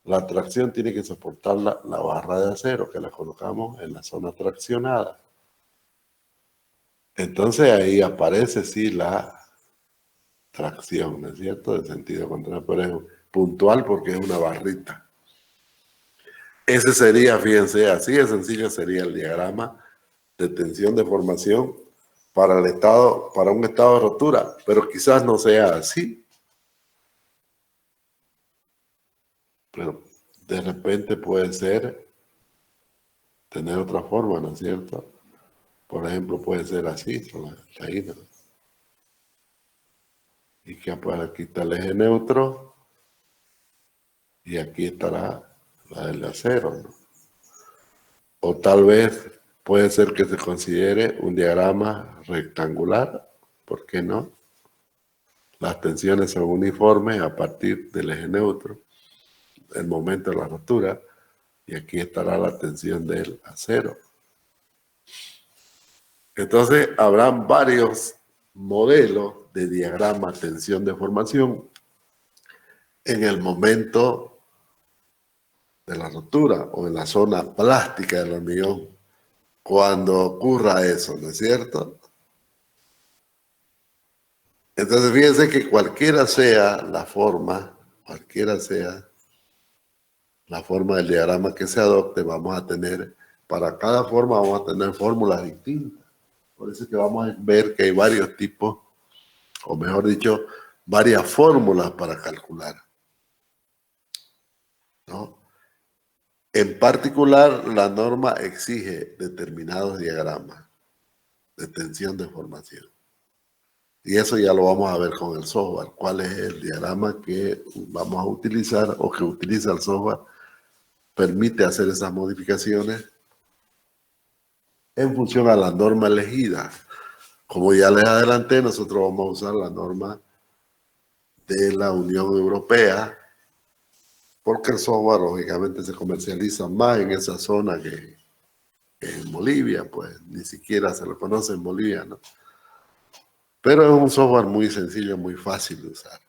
La tracción tiene que soportarla la barra de acero, que la colocamos en la zona traccionada. Entonces ahí aparece, sí, la tracción, ¿no es cierto? De sentido contrario, pero es puntual porque es una barrita. Ese sería, fíjense, así de sencillo sería el diagrama de tensión de formación para un estado de rotura, pero quizás no sea así. Pero de repente puede ser tener otra forma, ¿no es cierto? Por ejemplo, puede ser así, con la ida. Y que pues aquí está el eje neutro y aquí estará la del acero, ¿no? O tal vez puede ser que se considere un diagrama rectangular, ¿por qué no? Las tensiones son uniformes a partir del eje neutro, el momento de la rotura, y aquí estará la tensión del acero. Entonces, habrán varios modelos de diagrama tensión de formación en el momento de la rotura o en la zona plástica del hormigón, cuando ocurra eso, ¿no es cierto? Entonces, fíjense que cualquiera sea la forma del diagrama que se adopte, vamos a tener, para cada forma vamos a tener fórmulas distintas. Por eso es que vamos a ver que hay varios tipos, o mejor dicho, varias fórmulas para calcular, ¿no? En particular, la norma exige determinados diagramas de tensión de formación. Y eso ya lo vamos a ver con el software. ¿Cuál es el diagrama que vamos a utilizar o que utiliza el software? Permite hacer esas modificaciones en función a la norma elegida. Como ya les adelanté, nosotros vamos a usar la norma de la Unión Europea, porque el software lógicamente se comercializa más en esa zona que en Bolivia, pues ni siquiera se lo conoce en Bolivia, ¿no? Pero es un software muy sencillo, muy fácil de usar.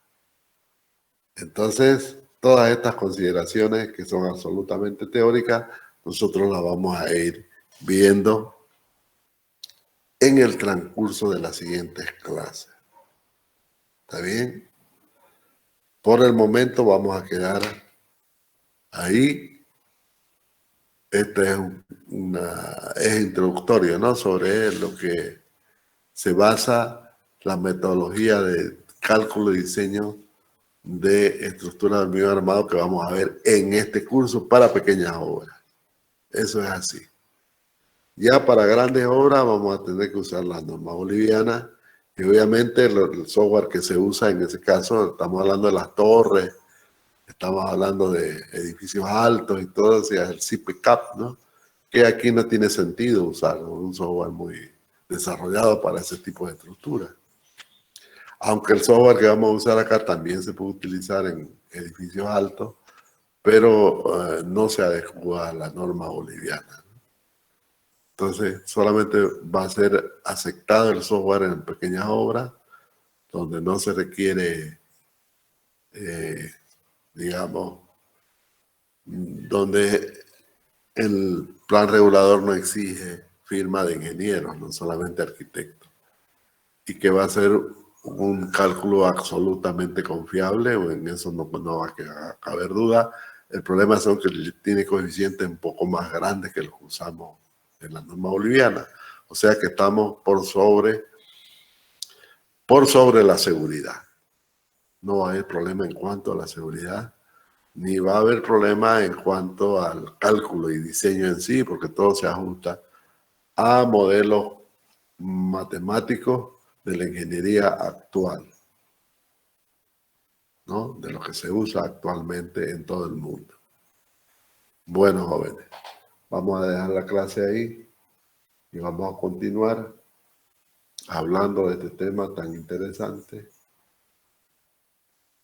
Entonces, todas estas consideraciones que son absolutamente teóricas, nosotros las vamos a ir viendo en el transcurso de las siguientes clases. ¿Está bien? Por el momento vamos a quedar ahí. Este es introductorio, ¿no? Sobre lo que se basa la metodología de cálculo y diseño de estructuras de hormigón armado que vamos a ver en este curso para pequeñas obras. Eso es así. Ya para grandes obras vamos a tener que usar las normas bolivianas y obviamente el software que se usa en ese caso, estamos hablando de las torres, estamos hablando de edificios altos y todo, o sea, el CIPCAP, ¿no? Que aquí no tiene sentido usar un software muy desarrollado para ese tipo de estructuras. Aunque el software que vamos a usar acá también se puede utilizar en edificios altos, pero no se adecua a la norma boliviana. Entonces, solamente va a ser aceptado el software en pequeñas obras, donde no se requiere, digamos, donde el plan regulador no exige firma de ingenieros, no solamente arquitectos, y que va a ser un cálculo absolutamente confiable, en eso no va a caber duda. El problema es que tiene coeficientes un poco más grandes que los que usamos en la norma boliviana, o sea que estamos por sobre la seguridad. No va a haber problema en cuanto a la seguridad, ni va a haber problema en cuanto al cálculo y diseño en sí, porque todo se ajusta a modelos matemáticos de la ingeniería actual, ¿no? De lo que se usa actualmente en todo el mundo. Bueno, jóvenes, vamos a dejar la clase ahí y vamos a continuar hablando de este tema tan interesante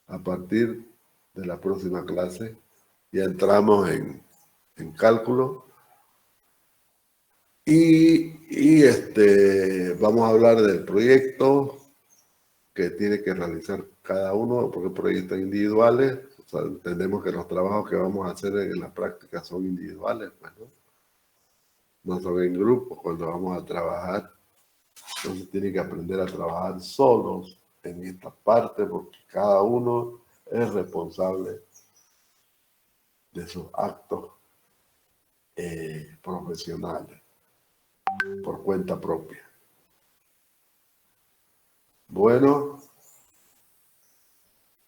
a partir de la próxima clase. Ya entramos en cálculo y vamos a hablar del proyecto que tiene que realizar cada uno, porque proyectos individuales, o sea, entendemos que los trabajos que vamos a hacer en la práctica son individuales, pues, ¿no? No son en grupos cuando vamos a trabajar. Entonces tienen que aprender a trabajar solos en esta parte, porque cada uno es responsable de sus actos profesionales por cuenta propia. Bueno,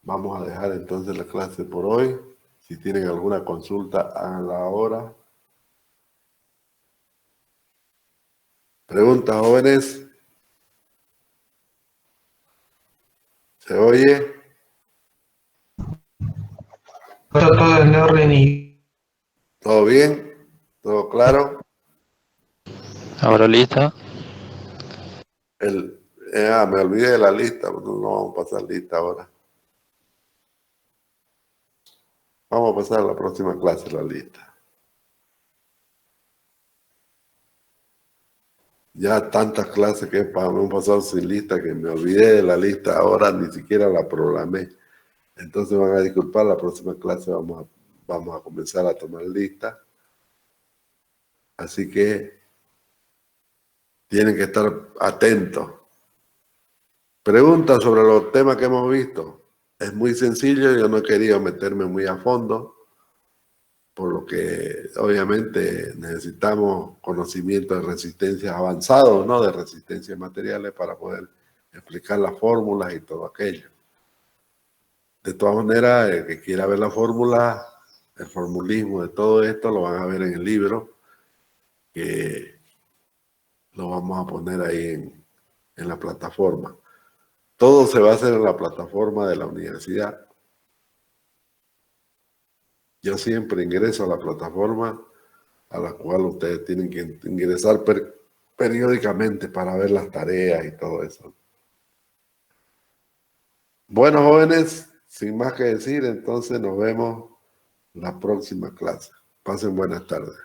vamos a dejar entonces la clase por hoy. Si tienen alguna consulta, háganla ahora. Preguntas, jóvenes. ¿Se oye? Todo en orden y ¿Todo bien? ¿Todo claro? Ahora lista. Me olvidé de la lista, no vamos a pasar lista ahora. Vamos a pasar a la próxima clase la lista. Ya tantas clases que me han pasado sin lista que me olvidé de la lista, ahora ni siquiera la programé. Entonces van a disculpar, la próxima clase vamos a comenzar a tomar lista. Así que tienen que estar atentos. Preguntas sobre los temas que hemos visto. Es muy sencillo, yo no he querido meterme muy a fondo, por lo que obviamente necesitamos conocimiento de resistencias avanzados, ¿no? De resistencias materiales para poder explicar las fórmulas y todo aquello. De todas maneras, el que quiera ver la fórmula, el formulismo de todo esto, lo van a ver en el libro, que lo vamos a poner ahí en la plataforma. Todo se va a hacer en la plataforma de la universidad. Yo siempre ingreso a la plataforma a la cual ustedes tienen que ingresar periódicamente para ver las tareas y todo eso. Bueno, jóvenes, sin más que decir, entonces nos vemos la próxima clase. Pasen buenas tardes.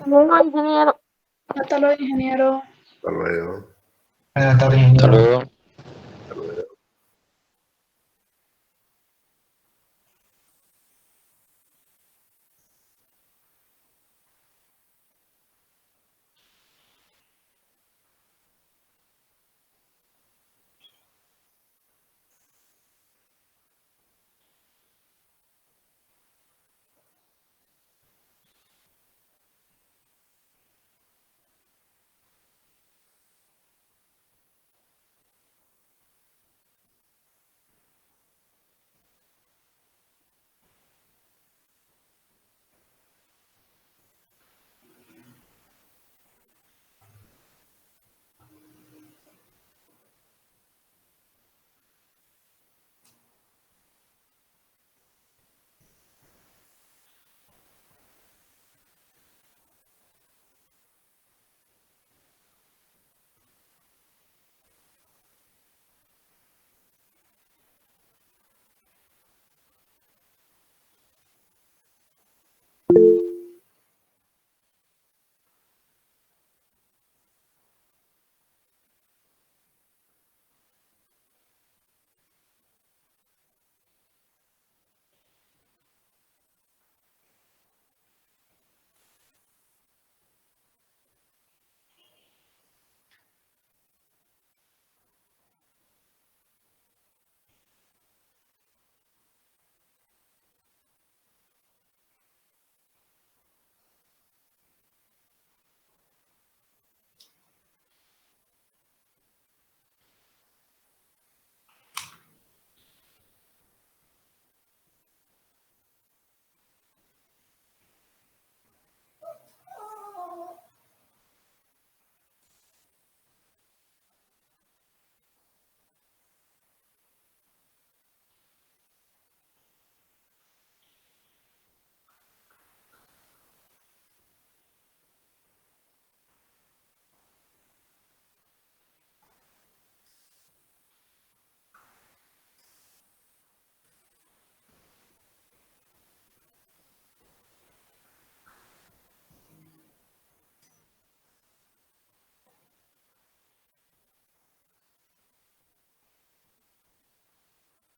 No, ingeniero. Hasta luego, ingeniero. Hasta luego. buenas tardes, Hasta ingeniero. luego. Hasta luego.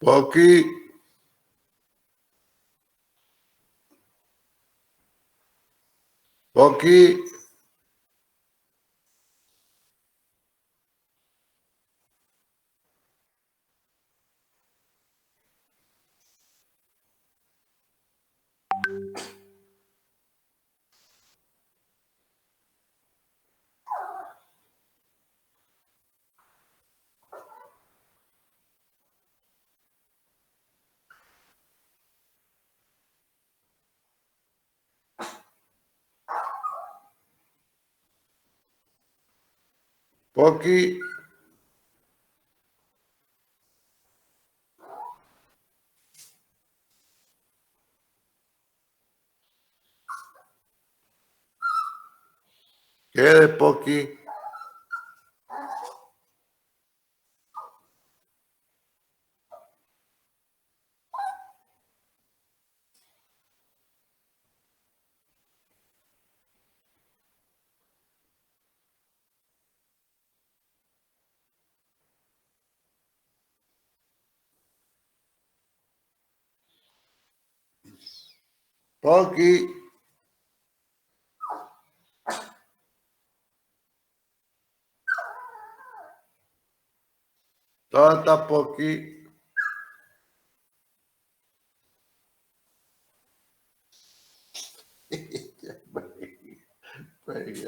Poqui. Poqui. Poqui. ¿Qué de Poqui? Poqui. ¿Dónde está Poqui? Venga.